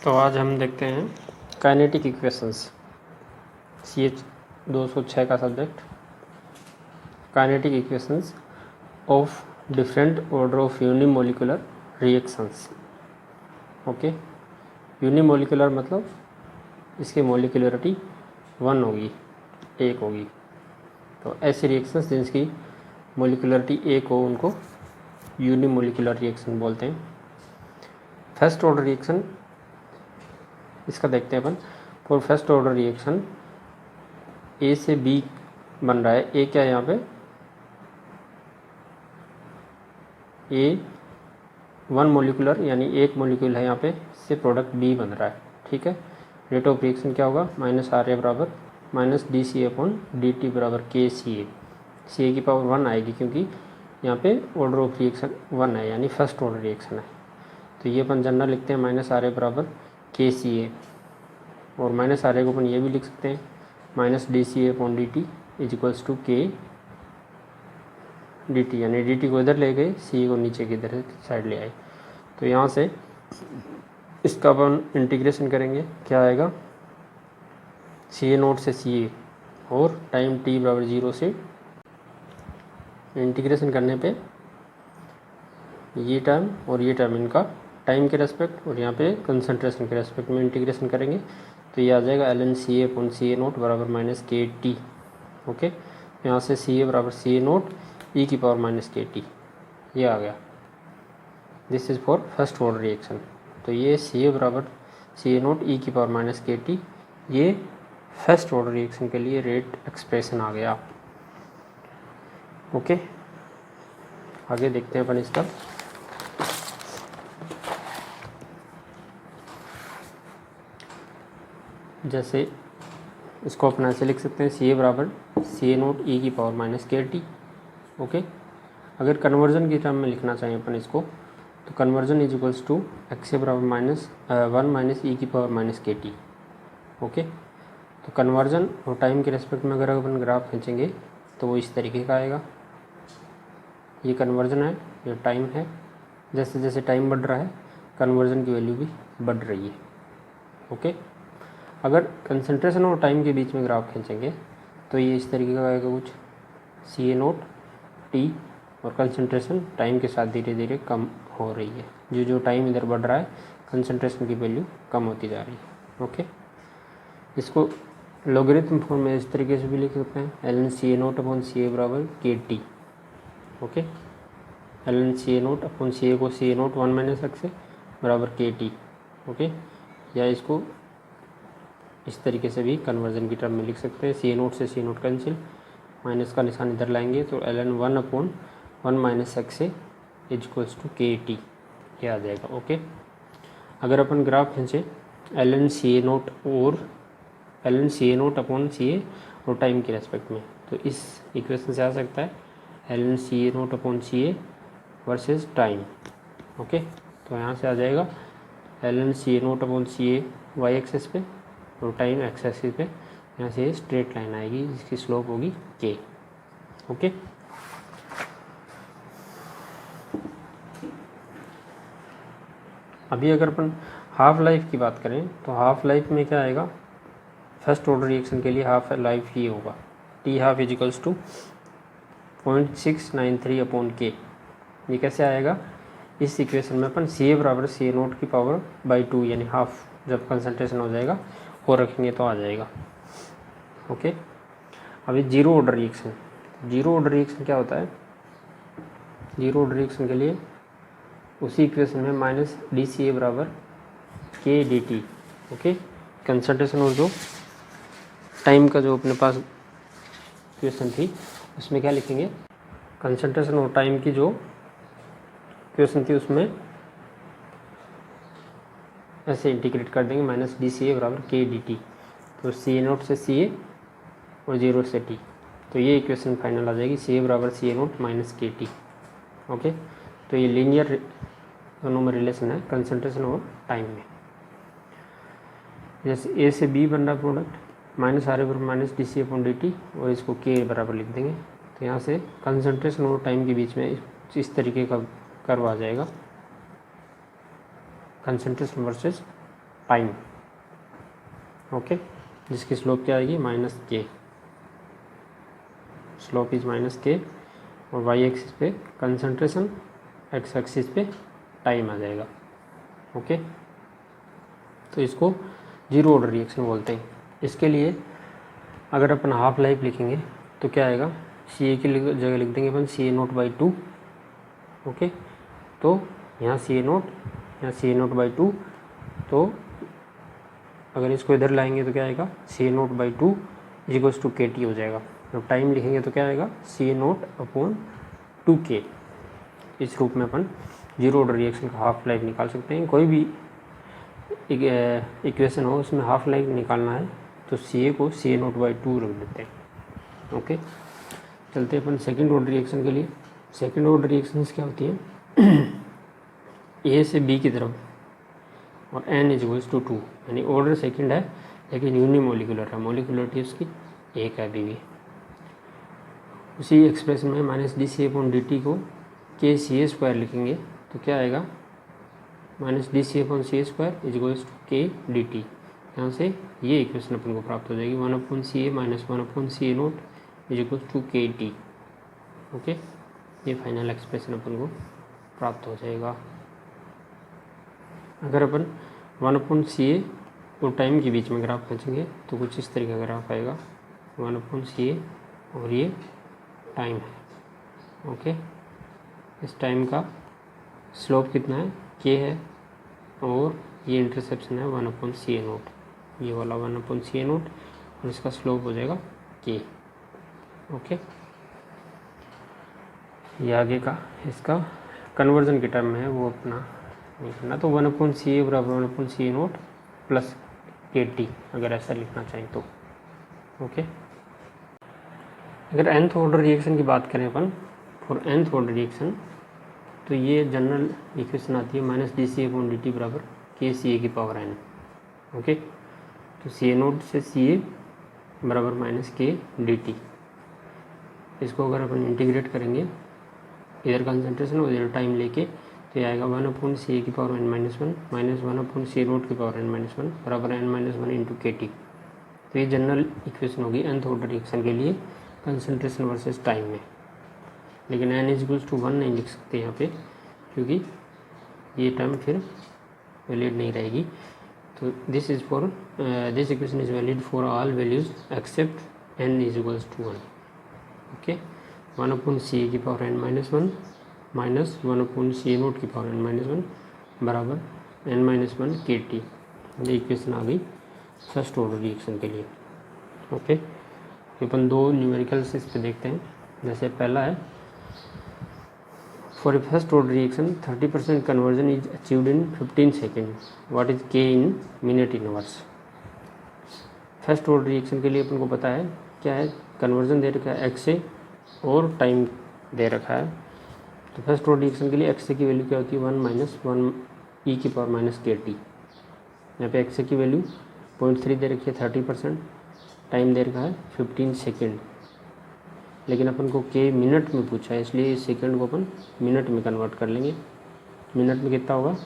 तो आज हम देखते हैं काइनेटिक इक्वेशंस CH 206 का subject kinetic equations of different order of unimolecular reactions. Okay, unimolecular मतलब इसकी मोलिकुलरिटी 1 होगी, 1 होगी। तो ऐसे रिएक्शंस जिनकी मोलिकुलरिटी 1 हो उनको यूनिमोलिकुलर रिएक्शन बोलते हैं। फर्स्ट ऑर्डर रिएक्शन इसका देखते हैं अपन। फॉर फर्स्ट ऑर्डर रिएक्शन ए से बी बन रहा है। ए क्या है यहाँ पे? ए 1 मोलिकुलर यानी 1 मोलिक्यूल है यहाँ पे, से प्रोडक्ट बी बन रहा है। ठीक है, रेट ऑफ रिएक्शन क्या होगा? -RA बराबर -dCA/dt बराबर KCA। CA की पावर 1 आएगी क्योंकि यहाँ पे ऑर्डर ऑफ रिएक्शन 1 है यानी फर्स्ट ऑर्डर रिएक्शन है। तो ये अपन जनरल लिखते हैं -RA बराबर KCA, और -RA को अपन ये भी लिख सकते हैं -dCA/dt is equals to KDT, यानी dt को इधर ले गए, CA को नीचे की इधर साइड ले आए। तो यहाँ से इसका अपन इंटीग्रेशन करेंगे, क्या आएगा? CA0 से CA और टाइम t बराबर 0 से इंटीग्रेशन करने पे ये टर्म और ये टर्म इनका टाइम के रेस्पेक्ट और यहाँ पे कंसंट्रेशन के रेस्पेक्ट में इंटीग्रेशन करेंगे तो ये आ जाएगा ln/CA/CA0 बराबर -KT। ओके, यहाँ से CA बराबर CA0 e की पावर -KT ये आ गया। This is for first order reaction. तो ये CA बराबर CA0 e की पावर -KT ये फर्स्ट ऑर्डर रिएक्शन के लिए रेट एक्सप्रेशन आ गया। ओके, आगे देखते हैं अपन इसका। जैसे इसको अपना ऐसे लिख सकते हैं CA बराबर CA0 e की पावर -KT। ओके, अगर कन्वर्जन की टर्म में लिखना चाहिए अपन इसको तो conversion is equals to XA बराबर -1 e की पावर -KT। ओके, तो कन्वर्जन और टाइम के रेस्पेक्ट में अगर अपन ग्राफ खींचेंगे तो वो इस तरीके का आएगा। ये कन्वर्जन है, ये टाइम है। जैसे जैसे टाइम बढ़ रहा है कन्वर्जन की वैल्यू भी बढ़ रही है। ओके, अगर कंसंट्रेशन और टाइम के बीच में ग्राफ खींचेंगे तो ये इस तरीके का आएगा कुछ। CA0 T और कंसंट्रेशन टाइम के साथ धीरे धीरे कम हो रही है। जो टाइम इधर बढ़ रहा है कंसंट्रेशन की वैल्यू कम होती जा रही है। ओके, इसको लॉगरिथम फॉर्म में इस तरीके से भी लिख सकते हैं ln/CA0/CA बराबर KT। ओके, ln/CA0/CA को CA0 1 - XA बराबर KT। ओके, या इसको इस तरीके से भी कन्वर्जन की टर्म में लिख सकते हैं। CA0 से CA0 कैंसिल, माइनस का निशान इधर लाएंगे तो ln/1 - XA is equals to KT ये आ जाएगा। ओके, अगर अपन ग्राफ खींचे ln/CA0/CA और टाइम के रेस्पेक्ट में तो इस इक्वेशन से आ सकता है ln/CA0/CA वर्सेस टाइम। ओके, तो यहाँ से आ जाएगा ln/CA0/CA y एक्सिस पे और टाइम एक्स एक्सिस पे। यहाँ से स्ट्रेट लाइन आएगी जिसकी स्लोप होगी K। ओके, अभी अगर अपन हाफ लाइफ की बात करें तो हाफ लाइफ में क्या आएगा? फर्स्ट ऑर्डर रिएक्शन के लिए हाफ लाइफ ये होगा T½ is equals to 0.693/K। ये कैसे आएगा? इस इक्वेशन में अपन CA बराबर CA0 की पावर बाई 2 यानी हाफ जब कंसंट्रेशन हो जाएगा वो रखेंगे तो आ जाएगा। ओके, अभी zero order reaction. Zero order reaction क्या होता है? जीरो ऑर्डर रिएक्शन के लिए उसी इक्वेशन में -dCA बराबर KDT। ओके, कंसंट्रेशन और जो टाइम का जो अपने पास इक्वेशन थी उसमें क्या लिखेंगे? कंसंट्रेशन और टाइम की जो इक्वेशन थी उसमें ऐसे इंटीग्रेट कर देंगे -dCA बराबर KDT। तो CA0 से CA और 0 से T, तो ये इक्वेशन फाइनल आ जाएगी CA बराबर CA0 - KT। ओके, तो ये लीनियर दोनों में रिलेशन है कंसंट्रेशन और टाइम में। जैसे A से B बन रहा प्रोडक्ट -RA बराबर -dCA/dt और इसको K बराबर लिख देंगे। तो यहाँ से कंसंट्रेशन और टाइम के बीच में इस तरीके का कर्व आ जाएगा, कंसंट्रेशन वर्सेस टाइम, ओके, जिसकी स्लोप क्या आएगी माइनस के, स्लोप इज माइनस के, और वाई एक्सिस पे कंसंट्रेशन, एक्स एक्सिस पे टाइम आ जाएगा, ओके। तो इसको जीरो ऑर्डर रिएक्शन बोलते हैं। इसके लिए अगर अपन हाफ लाइफ लिखेंगे तो क्या आएगा, सी ए की जगह लिख देंगे अपन C A naught by two, okay. तो यहाँ सी ए नोट, यहाँ C A naught by two, तो अगर इसको इधर लाएंगे तो क्या आएगा, C A naught by two equals to के टी हो जाएगा। जब टाइम लिखेंगे तो क्या आएगा, C A naught upon two k. इस रूप में अपन जीरो ऑर्डर रिएक्शन का हाफ लाइफ निकाल सकते हैं। कोई भी इक्वेशन हो उसमें हाफ लाइफ निकालना है तो सी ए को सी ए नोट बाई टू रख देते हैं, ओके। चलते हैं अपन सेकेंड ऑर्डर रिएक्शन के लिए। सेकेंड ऑर्डर रिएक्शंस क्या होती हैं, ए से बी की तरफ और N is equals to two, यानी ऑर्डर सेकेंड है लेकिन यूनिमोलिकुलर है, मोलिकुलरिटी उसकी एक है अभी भी। उसी एक्सप्रेशन में minus D C upon D T को के सी ए स्क्वायर लिखेंगे तो क्या आएगा, minus D C upon C A square is equals to K D T. यहाँ से ये इक्वेशन अपन को प्राप्त हो जाएगी, one upon C A minus one upon C A naught is equals to के टी, ओके। ये फाइनल एक्सप्रेशन अपन को प्राप्त हो जाएगा। अगर अपन वन अपॉन सी ए और टाइम के बीच में ग्राफ खींचेंगे तो कुछ इस तरीके का ग्राफ आएगा, वन अपॉन सी ए और ये टाइम है, ओके। इस टाइम का स्लोप कितना है, के है, और ये इंटरसेप्शन है one upon C A note, ये वाला one upon C A note, और इसका स्लोप हो जाएगा के, ओके। ये आगे का इसका कन्वर्जन के टर्म में है वो अपना नहीं करना, तो वन अपॉन सी ए बराबर one upon C A note plus के टी, अगर ऐसा लिखना चाहें तो, ओके। अगर nth ऑर्डर रिएक्शन की बात करें अपन, फॉर nth ऑर्डर रिएक्शन, तो ये जनरल इक्वेशन आती है minus D C upon D T बराबर के सी ए की पावर n, ओके। तो सी ए नोट से सी ए बराबर माइनस के डी टी, इसको अगर अपन इंटीग्रेट करेंगे इधर कंसंट्रेशन और इधर टाइम लेके तो ये आएगा वन अपॉन सी ए की power n minus one minus one upon C A naught की पावर n माइनस वन बराबर n minus one into k t. तो ये जनरल इक्वेशन होगी nth ऑर्डर रिएक्शन के लिए कंसंट्रेशन वर्सेस टाइम में। लेकिन n is equals to one नहीं लिख सकते यहाँ पे, क्योंकि ये टर्म फिर वैलिड नहीं रहेगी। तो this is for this equation is valid for all values except n is equals to one, okay. One upon C A की power n minus one minus one upon C A naught की power n minus one बराबर n minus one k t. ये equation आ गई first order reaction के लिए, okay. अपन दो numericals इस पे देखते हैं। जैसे पहला है, for a first order reaction 30% conversion is achieved in 15 second, what is k in minute in hours. First order reaction के लिए अपन को पता है क्या है, कन्वर्जन दे रखा है एक्स ए और टाइम दे रखा है। तो फर्स्ट ऑर्डर रिएक्शन के लिए एक्स ए की वैल्यू क्या होती है, वन माइनस वन ई की पावर माइनस के टी। यहाँ पे एक्स ए की वैल्यू 0.3 दे रखी है 30%, टाइम दे रखा है 15 सेकेंड, लेकिन अपन को के मिनट में पूछा है इसलिए इस सेकेंड को अपन मिनट में कन्वर्ट कर लेंगे। मिनट में कितना होगा,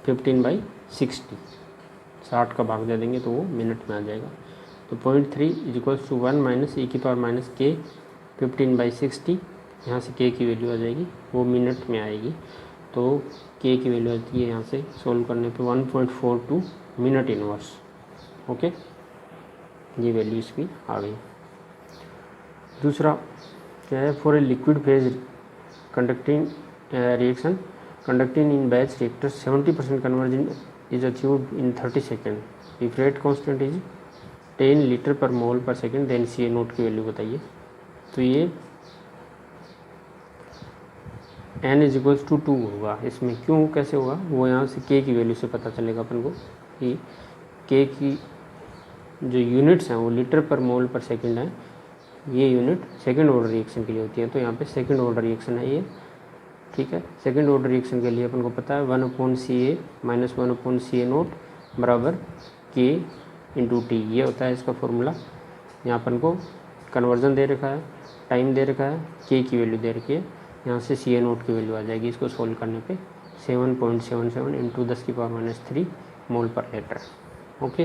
15/60, 60 का भाग दे देंगे तो वो मिनट में आ जाएगा। तो 0.3 is equals to one minus e की पावर माइनस के 15/60, यहाँ से के की वैल्यू आ जाएगी वो मिनट में आएगी। तो के की वैल्यू आती है यहाँ से सोल्व करने पे 1.42 मिनट इनवर्स, ओके। ये वैल्यू इसकी आ गई। दूसरा क्या है, for a liquid phase conducting reaction conducting in batch reactor 70% conversion is achieved in 30 second if rate constant is 10 litre पर मोल पर second, then C A naught की वैल्यू बताइए। तो ये n इज इक्वल्स टू 2 होगा। इसमें क्यों कैसे होगा वो यहाँ से k की वैल्यू से पता चलेगा अपन को कि k की जो यूनिट्स हैं वो लीटर पर मोल पर सेकंड हैं। ये यूनिट सेकंड ऑर्डर रिएक्शन के लिए होती है, तो यहाँ पे सेकंड ऑर्डर रिएक्शन है ये, ठीक है। सेकंड ऑर्डर रिएक्शन के लिए अपन को पता है one upon C A minus one upon C A note बराबर के इंटू टी, ये होता है इसका फॉर्मूला। यहाँ अपन को कन्वर्जन दे रखा है, टाइम दे रखा है, के की वैल्यू दे रखी है, यहाँ से सी ए नोट की वैल्यू आ जाएगी। इसको सोल्व करने पे 7.77 इंटू 10 की पावर -3 मोल पर लीटर। ओके।